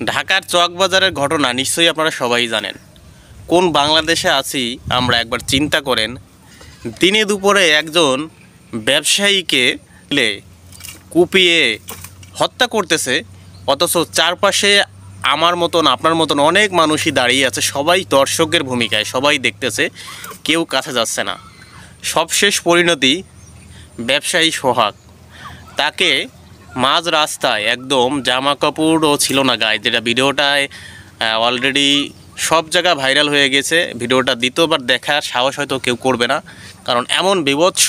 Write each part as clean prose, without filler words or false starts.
ঢাকার চকবাজারের ঘটনা নিশ্চয়ই আপনারা সবাই জানেন। কোন বাংলাদেশে আছি আমরা একবার চিন্তা করেন। দিনে দুপুরে একজন ব্যবসায়ীকে কুপিয়ে হত্যা করতেছে, অথচ চারপাশে আমার মতন আপনার মতন অনেক মানুষই দাঁড়িয়ে আছে, সবাই দর্শকের ভূমিকায়, সবাই দেখতেছে, কেউ কাছে যাচ্ছে না। সবশেষ পরিণতি ব্যবসায়ী সোহাগ, তাকে মাঝ রাস্তায় একদম জামা কাপড়ও ছিল না গায়ে, যেটা ভিডিওটায় অলরেডি সব জায়গা ভাইরাল হয়ে গেছে। ভিডিওটা দ্বিতীয়বার দেখার সাহস হয়তো কেউ করবে না, কারণ এমন বিভৎস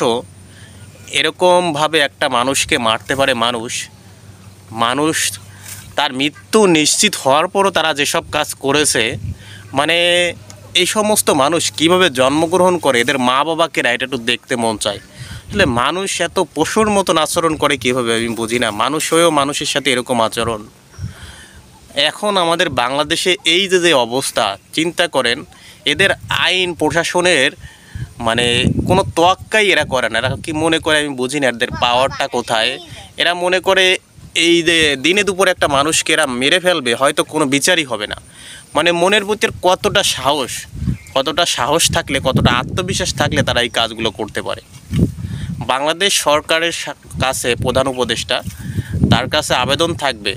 এরকমভাবে একটা মানুষকে মারতে পারে মানুষ তার মৃত্যু নিশ্চিত হওয়ার পরও তারা যেসব কাজ করেছে, মানে এই সমস্ত মানুষ কিভাবে জন্মগ্রহণ করে, এদের মা বাবাকে এটা একটু দেখতে মন চায়। আসলে মানুষ এত পশুর মতন আচরণ করে কীভাবে আমি বুঝি না। মানুষ হয়েও মানুষের সাথে এরকম আচরণ। এখন আমাদের বাংলাদেশে এই যে অবস্থা, চিন্তা করেন, এদের আইন প্রশাসনের মানে কোনো তোয়াক্কাই এরা করে না। এরা কি মনে করে আমি বুঝি না, এদের পাওয়ারটা কোথায়। এরা মনে করে এই যে দিনে দুপুরে একটা মানুষকে এরা মেরে ফেলবে, হয়তো কোনো বিচারই হবে না। মানে মনের প্রতি কতটা সাহস থাকলে, কতটা আত্মবিশ্বাস থাকলে তারা এই কাজগুলো করতে পারে। বাংলাদেশ সরকারের কাছে প্রধান উপদেষ্টা, তার কাছে আবেদন থাকবে,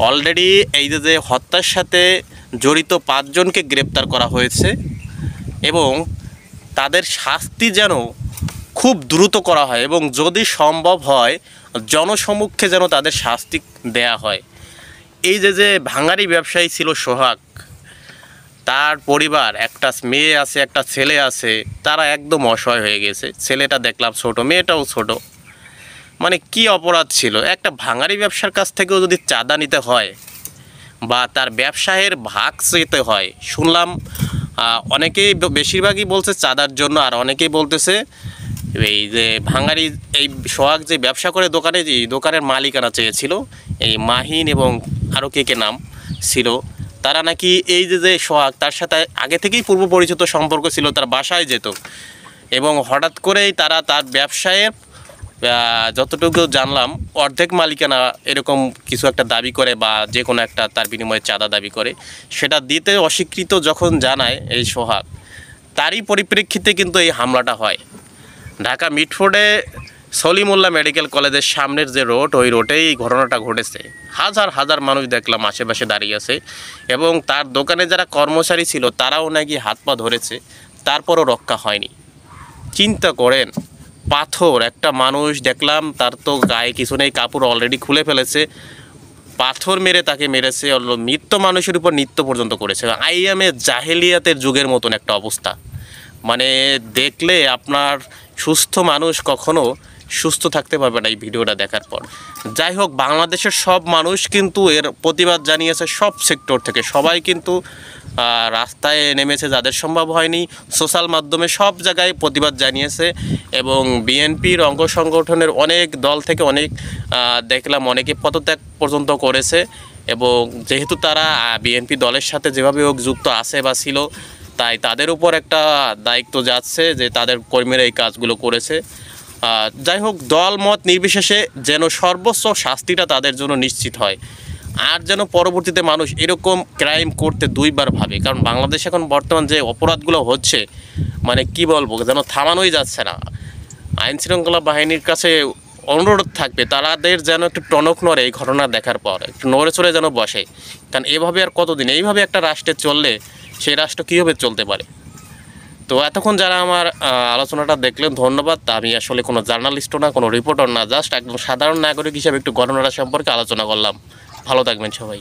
অলরেডি এই যে হত্যার সাথে জড়িত 5 জনকে গ্রেপ্তার করা হয়েছে এবং তাদের শাস্তি যেন খুব দ্রুত করা হয় এবং যদি সম্ভব হয় জনসমক্ষে যেন তাদের শাস্তি দেয়া হয়। এই যে ভাঙারি ব্যবসায়ী ছিল সোহাগ, তার পরিবার, একটা মেয়ে আছে, একটা ছেলে আছে, তারা একদম অসহায় হয়ে গেছে। ছেলেটা দেখলাম ছোট, মেয়েটাও ছোট। মানে কি অপরাধ ছিল? একটা ভাঙারি ব্যবসার কাছ থেকেও যদি চাঁদা নিতে হয় বা তার ব্যবসায়ের ভাগ চেতে হয়, শুনলাম অনেকেই, বেশিরভাগই বলছে চাঁদার জন্য, আর অনেকেই বলতেছে এই যে ভাঙারি এই সোহাগ যে ব্যবসা করে দোকানের মালিকানা চেয়েছিল, এই মাহিন এবং আরও কে নাম ছিল, তারা নাকি এই যে সোহাগ তার সাথে আগে থেকেই পূর্ব পরিচিত সম্পর্ক ছিল, তার বাসায় যেত এবং হঠাৎ করেই তারা তার ব্যবসায়ের যতটুকু জানলাম অর্ধেক মালিকানা এরকম কিছু একটা দাবি করে বা যে কোনো একটা তার বিনিময়ে চাঁদা দাবি করে, সেটা দিতে অস্বীকৃত যখন জানায় এই সোহাগ, তারই পরিপ্রেক্ষিতে কিন্তু এই হামলাটা হয়। ঢাকা মিটফোর্ডে সলিমুল্লাহ মেডিকেল কলেজের সামনের যে রোড, ওই রোডেই এই ঘটনাটা ঘটেছে। হাজার হাজার মানুষ দেখলাম আশেপাশে দাঁড়িয়ে আছে এবং তার দোকানে যারা কর্মচারী ছিল তারাও নাকি হাত পা ধরেছে, তারপরও রক্ষা হয়নি। চিন্তা করেন, পাথর একটা মানুষ দেখলাম, তার তো গায়ে কিছু নেই, কাপড় অলরেডি খুলে ফেলেছে, পাথর মেরে তাকে মেরেছে, মৃত মানুষের উপর নৃত্য পর্যন্ত করেছে। আইয়ামে জাহেলিয়াতের যুগের মতন একটা অবস্থা। মানে দেখলে আপনার সুস্থ মানুষ কখনো সুস্থ থাকতে পারবে না এই ভিডিওটা দেখার পর। যাই হোক, বাংলাদেশের সব মানুষ কিন্তু এর প্রতিবাদ জানিয়েছে, সব সেক্টর থেকে সবাই কিন্তু রাস্তায় নেমেছে, যাদের সম্ভব হয়নি সোশ্যাল মাধ্যমে সব জায়গায় প্রতিবাদ জানিয়েছে এবং বিএনপির অঙ্গ সংগঠনের অনেক দল থেকে অনেক দেখলাম অনেকে পদত্যাগ পর্যন্ত করেছে এবং যেহেতু তারা বিএনপি দলের সাথে যেভাবে হোক যুক্ত আছে বা ছিল, তাই তাদের উপর একটা দায়িত্ব যাচ্ছে যে তাদের কর্মীরা এই কাজগুলো করেছে। যাই হোক, দল মত নির্বিশেষে যেন সর্বোচ্চ শাস্তিটা তাদের জন্য নিশ্চিত হয়, আর যেন পরবর্তীতে মানুষ এরকম ক্রাইম করতে 2বার ভাবে। কারণ বাংলাদেশ এখন বর্তমান যে অপরাধগুলো হচ্ছে, মানে কি বলবো, যেন থামানোই যাচ্ছে না। আইনশৃঙ্খলা বাহিনীর কাছে অনুরোধ থাকবে তাদের যেন একটু টনক নড়ে এই ঘটনা দেখার পর, একটু নড়ে চড়ে যেন বসে। কারণ এভাবে আর কতদিন এইভাবে একটা রাষ্ট্রে চললে সেই রাষ্ট্র কীভাবে চলতে পারে। তো এতক্ষণ যারা আমার আলোচনাটা দেখলেন ধন্যবাদ। আমি আসলে কোনো জার্নালিস্টও না, কোনো রিপোর্টার না, জাস্ট একদম সাধারণ নাগরিক হিসাবে একটু ঘটনাটা সম্পর্কে আলোচনা করলাম। ভালো থাকবেন সবাই।